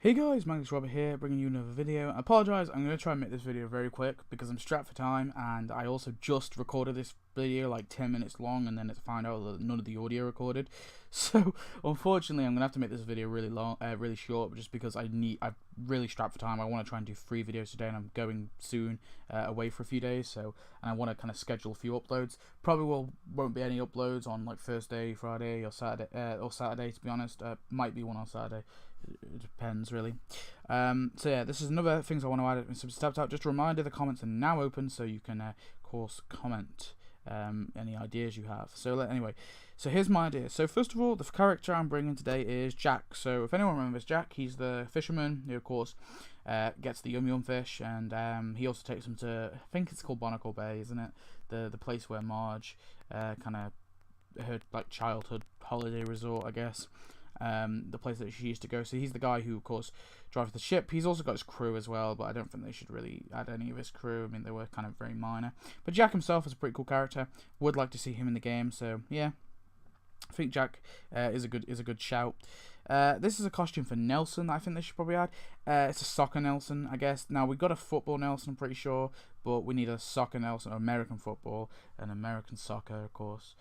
Hey guys, Magnus here, bringing you another video. I apologise, I'm going to try and make this video very quick because I'm strapped for time, and I also just recorded this video like 10 minutes long, and then it's found out that none of the audio recorded. So unfortunately, I'm going to have to make this video really long, really short, just because I'm really strapped for time. I want to try and do 3 videos today, and I'm going soon away for a few days, and I want to kind of schedule a few uploads. Probably won't be any uploads on like Thursday, Friday, or Saturday. To be honest, might be one on Saturday. It depends really. So yeah, this is another things I want to add in some steps out. Just a reminder, the comments are now open, so you can of course comment any ideas you have. So anyway, so here's my idea. So first of all, the character I'm bringing today is Jack. So if anyone remembers Jack, he's the fisherman who of course gets the yum yum fish, and he also takes them to, I think it's called Barnacle Bay, isn't it? The place where Marge kind of her like childhood holiday resort, I guess. The place that she used to go. So he's the guy who, of course, drives the ship. He's also got his crew as well, but I don't think they should really add any of his crew. I mean, they were kind of very minor. But Jack himself is a pretty cool character. Would like to see him in the game. So yeah, I think Jack is a good shout. This is a costume for Nelson. I think they should probably add. It's a soccer Nelson, I guess. Now we've got a football Nelson, I'm pretty sure, but we need a soccer Nelson, or American football, and American soccer, of course.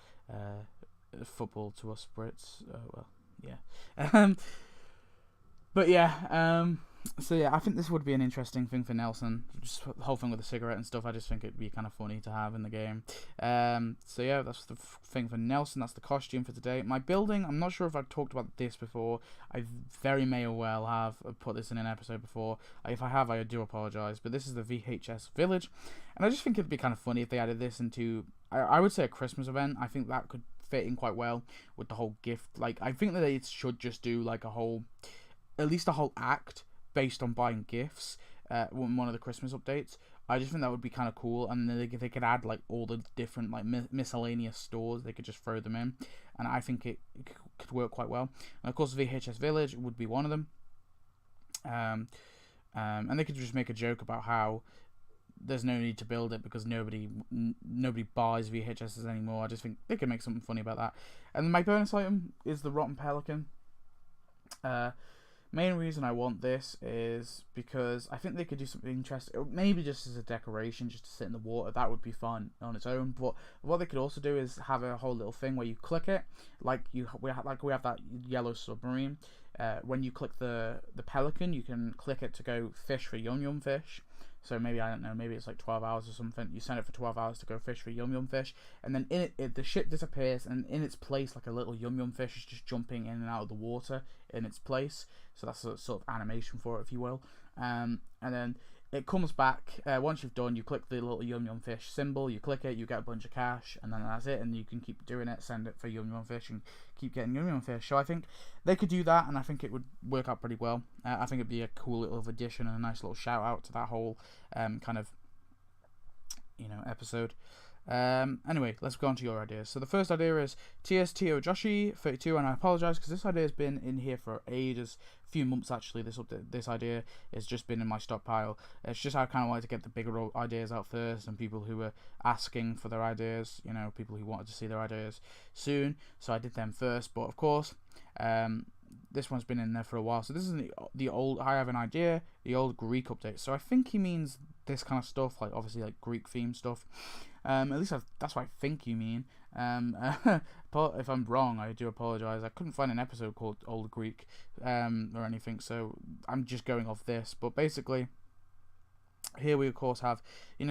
Football to us Brits. Well. Yeah, but yeah, so yeah, I think this would be an interesting thing for Nelson. Just the whole thing with the cigarette and stuff. I just think it'd be kind of funny to have in the game. So yeah, that's the thing for Nelson. That's the costume for today. My building, I'm not sure if I've talked about this before. I very may or well have put this in an episode before. If I have, I do apologise. But this is the VHS Village, and I just think it'd be kind of funny if they added this into, I would say, a Christmas event. I think that could fit in quite well with the whole gift. Like, I think that they should just do like at least a whole act based on buying gifts in one of the Christmas updates. I just think that would be kind of cool, and then they could add like all the different like miscellaneous stores. They could just throw them in, and I think it could work quite well. And of course, VHS Village would be one of them. And they could just make a joke about how there's no need to build it because nobody buys VHSs anymore. I just think they could make something funny about that. And my bonus item is the Rotten Pelican. Main reason I want this is because I think they could do something interesting, maybe just as a decoration, just to sit in the water. That would be fun on its own. But what they could also do is have a whole little thing where you click it, like we have that yellow submarine. When you click the pelican, you can click it to go fish for yum yum fish. So maybe, I don't know, maybe it's like 12 hours or something. You send it for 12 hours to go fish for yum yum fish, and then in it the ship disappears, and in its place, like a little yum yum fish is just jumping in and out of the water in its place. So that's a sort of animation for it, if you will. And then it comes back. Once you've done, you click the little yum yum fish symbol, you click it, you get a bunch of cash, and then that's it. And you can keep doing it, send it for yum yum fish, and keep getting yum yum fish. So I think they could do that, and I think it would work out pretty well. I think it'd be a cool little addition and a nice little shout out to that whole kind of episode. Anyway, let's go on to your ideas. So the first idea is TSTO Joshi 32, and I apologise because this idea has been in here for ages, a few months actually. This idea has just been in my stockpile. It's just I kind of wanted to get the bigger ideas out first, and people who were asking for their ideas, people who wanted to see their ideas soon. So I did them first, but of course, this one's been in there for a while. So this is the old. I have an idea, the old Greek update. So I think he means this kind of stuff, like obviously like Greek themed stuff. At least that's what I think you mean. But if I'm wrong, I do apologise. I couldn't find an episode called Old Greek or anything, so I'm just going off this. But basically, here we of course have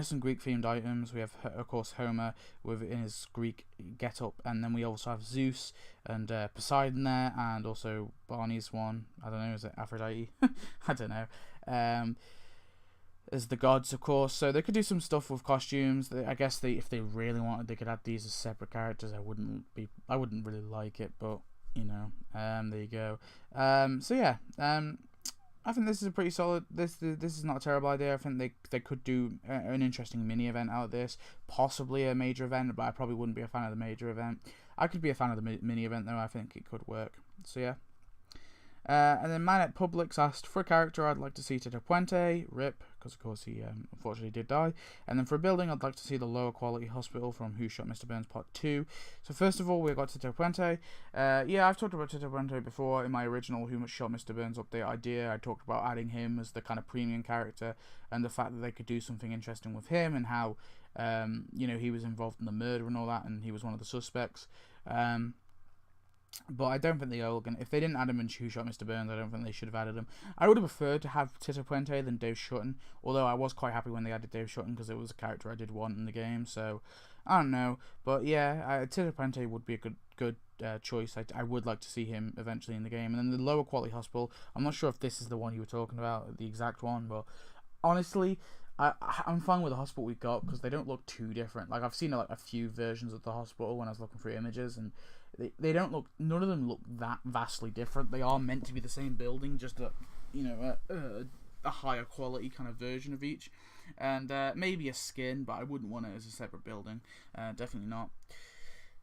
some Greek themed items. We have of course Homer in his Greek get-up, and then we also have Zeus and Poseidon there, and also Barney's one. I don't know, is it Aphrodite? I don't know. As the gods, of course. So they could do some stuff with costumes. I guess if they really wanted, they could add these as separate characters. I wouldn't really like it, but there you go. So yeah, I think this is a pretty solid. This is not a terrible idea. I think they could do an interesting mini event out of this, possibly a major event, but I probably wouldn't be a fan of the major event. I could be a fan of the mini event though. I think it could work. So yeah. And then Manet Publix asked, for a character I'd like to see Tito Puente, RIP, because of course he unfortunately did die. And then for a building I'd like to see the Lower Quality Hospital from Who Shot Mr. Burns Part 2. So first of all, we got Tito Puente. Yeah, I've talked about Tito Puente before in my original Who Shot Mr. Burns update idea. I talked about adding him as the kind of premium character, and the fact that they could do something interesting with him, and how he was involved in the murder and all that, and he was one of the suspects. But I don't think they are going to... If they didn't add him in Who Shot Mr. Burns, I don't think they should have added him. I would have preferred to have Tito Puente than Dave Shutton, although I was quite happy when they added Dave Shutton because it was a character I did want in the game, so I don't know. But yeah, Tito Puente would be a good choice. I would like to see him eventually in the game. And then the Lower Quality Hospital, I'm not sure if this is the one you were talking about, the exact one, but honestly, I'm fine with the hospital we got because they don't look too different. Like, I've seen a few versions of the hospital when I was looking through images, and they don't look, none of them look that vastly different. They are meant to be the same building, just a higher quality kind of version of each, and maybe a skin, but I wouldn't want it as a separate building. Definitely not.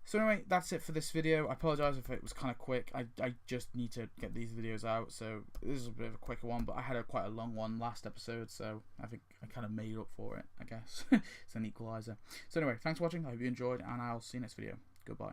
So anyway, that's it for this video. I apologise if it was kind of quick. I just need to get these videos out, so this is a bit of a quicker one, but I had quite a long one last episode, so I think I kind of made up for it, I guess. It's an equaliser. So anyway, thanks for watching. I hope you enjoyed, and I'll see you next video. Goodbye.